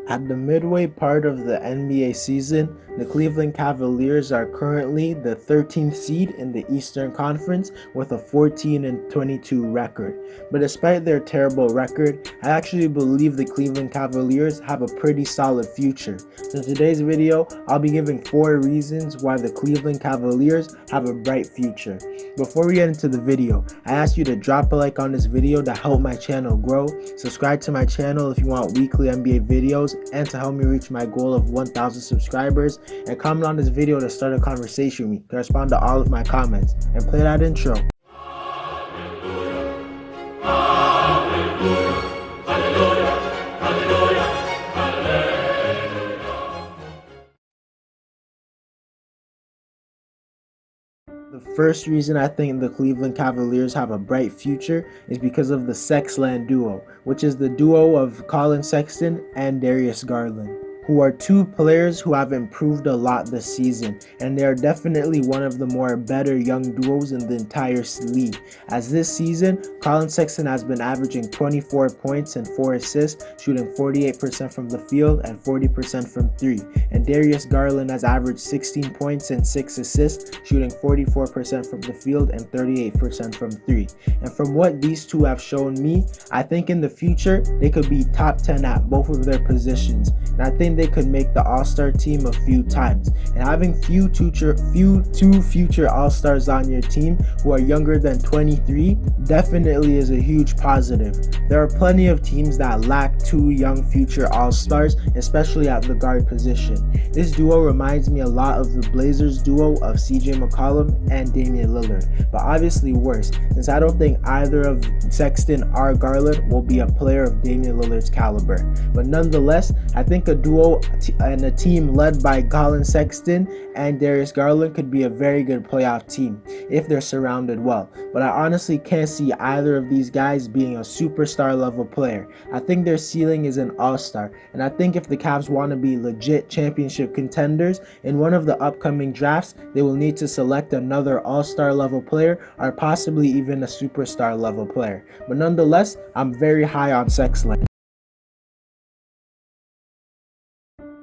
At the midway part of the NBA season, the Cleveland Cavaliers are currently the 13th seed in the Eastern Conference with a 14-22 record. But despite their terrible record, I actually believe the Cleveland Cavaliers have a pretty solid future. So in today's video, I'll be giving 4 reasons why the Cleveland Cavaliers have a bright future. Before we get into the video, I ask you to drop a like on this video to help my channel grow, subscribe to my channel if you want weekly NBA videos, and to help me reach my goal of 1,000 subscribers, and comment on this video to start a conversation with me, to respond to all of my comments, and play that intro. The first reason I think the Cleveland Cavaliers have a bright future is because of the Sexland duo, which is the duo of Collin Sexton and Darius Garland, who are 2 players who have improved a lot this season, and they are definitely one of the better young duos in the entire league. As this season, Collin Sexton has been averaging 24 points and 4 assists, shooting 48% from the field and 40% from 3, and Darius Garland has averaged 16 points and 6 assists, shooting 44% from the field and 38% from 3. And from what these 2 have shown me, I think in the future they could be top 10 at both of their positions, and I think they could make the All-Star team a few times. And having two future All-Stars on your team who are younger than 23 definitely is a huge positive. There are plenty of teams that lack 2 young future All-Stars, especially at the guard position. This duo reminds me a lot of the Blazers duo of CJ McCollum and Damian Lillard, but obviously worse, since I don't think either of Sexton or Garland will be a player of Damian Lillard's caliber. But nonetheless, I think a duo and a team led by Collin Sexton and Darius Garland could be a very good playoff team if they're surrounded well. But I honestly can't see either of these guys being a superstar level player. I think their ceiling is an all-star, and I think if the Cavs want to be legit championship contenders in one of the upcoming drafts, they will need to select another all-star level player or possibly even a superstar level player. But nonetheless, I'm very high on Sexland.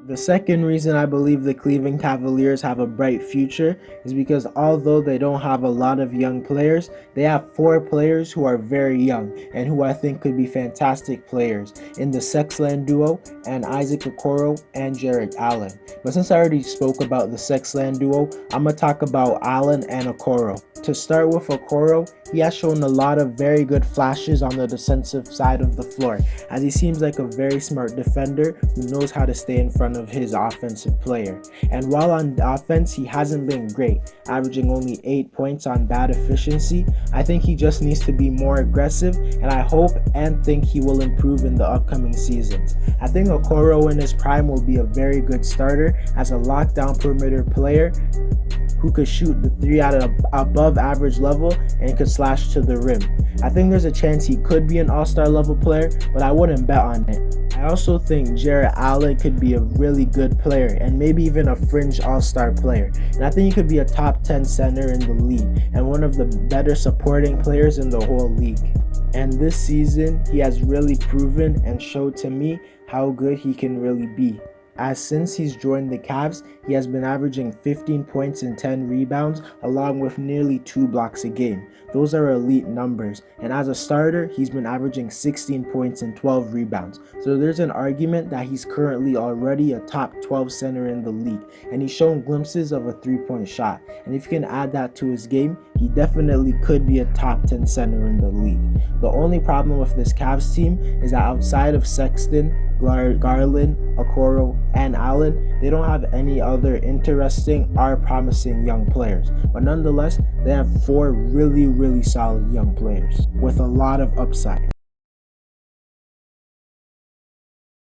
The second reason I believe the Cleveland Cavaliers have a bright future is because although they don't have a lot of young players, they have 4 players who are very young and who I think could be fantastic players in the Sexland duo and Isaac Okoro and Jarrett Allen. But since I already spoke about the Sexland duo, I'm going to talk about Allen and Okoro. To start with Okoro, he has shown a lot of very good flashes on the defensive side of the floor, as he seems like a very smart defender who knows how to stay in front of his offensive player. And while on offense, he hasn't been great, averaging only 8 points on bad efficiency. I think he just needs to be more aggressive, and I hope and think he will improve in the upcoming seasons. I think Okoro in his prime will be a very good starter as a lockdown perimeter player who could shoot the 3 at an above average level and could slash to the rim. I think there's a chance he could be an all-star level player, but I wouldn't bet on it. I also think Jarrett Allen could be a really good player and maybe even a fringe all-star player. And I think he could be a top 10 center in the league and one of the better supporting players in the whole league. And this season, he has really proven and showed to me how good he can really be, as since he's joined the Cavs, he has been averaging 15 points and 10 rebounds along with nearly 2 blocks a game. Those are elite numbers, and as a starter, he's been averaging 16 points and 12 rebounds. So there's an argument that he's currently already a top 12 center in the league, and he's shown glimpses of a 3-point shot. And if you can add that to his game, he definitely could be a top 10 center in the league. The only problem with this Cavs team is that outside of Sexton, Garland, Okoro, and Allen, they don't have any other interesting or promising young players. But nonetheless, they have 4 really solid young players with a lot of upside.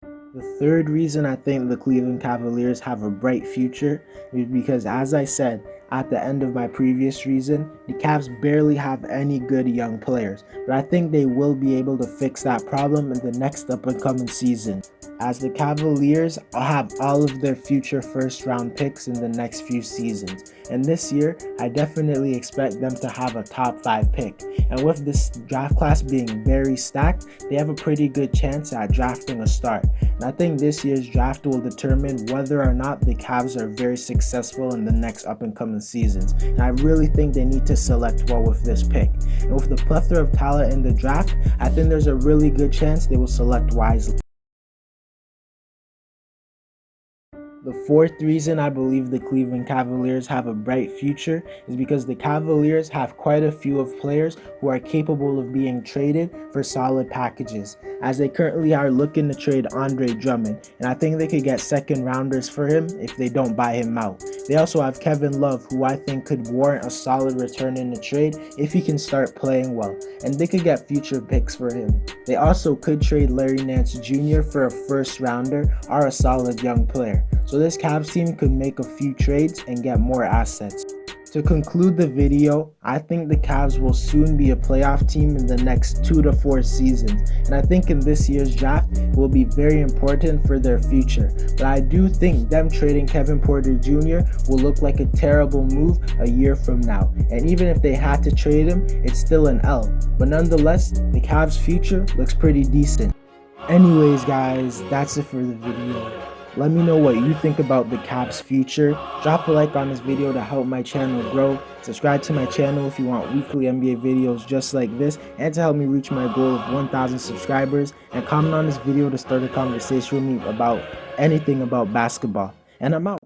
The third reason I think the Cleveland Cavaliers have a bright future is because, as I said, at the end of my previous reason, the Cavs barely have any good young players, but I think they will be able to fix that problem in the next up-and-coming season, as the Cavaliers have all of their future first-round picks in the next few seasons. And this year, I definitely expect them to have a top 5 pick. And with this draft class being very stacked, they have a pretty good chance at drafting a star. And I think this year's draft will determine whether or not the Cavs are very successful in the next up-and-coming seasons. And I really think they need to select well with this pick. And with the plethora of talent in the draft, I think there's a really good chance they will select wisely. The fourth reason I believe the Cleveland Cavaliers have a bright future is because the Cavaliers have quite a few of players who are capable of being traded for solid packages, as they currently are looking to trade Andre Drummond, and I think they could get second rounders for him if they don't buy him out. They also have Kevin Love, who I think could warrant a solid return in the trade if he can start playing well, and they could get future picks for him. They also could trade Larry Nance Jr. for a first rounder or a solid young player. So this Cavs team could make a few trades and get more assets. To conclude the video, I think the Cavs will soon be a playoff team in the next 2 to 4 seasons, and I think in this year's draft it will be very important for their future. But I do think them trading Kevin Porter Jr. will look like a terrible move a year from now, and even if they had to trade him, it's still an L. But nonetheless, the Cavs' future looks pretty decent. Anyways guys, that's it for the video. Let me know what you think about the Cavs' future. Drop a like on this video to help my channel grow. Subscribe to my channel if you want weekly NBA videos just like this, and to help me reach my goal of 1,000 subscribers. And comment on this video to start a conversation with me about anything about basketball. And I'm out.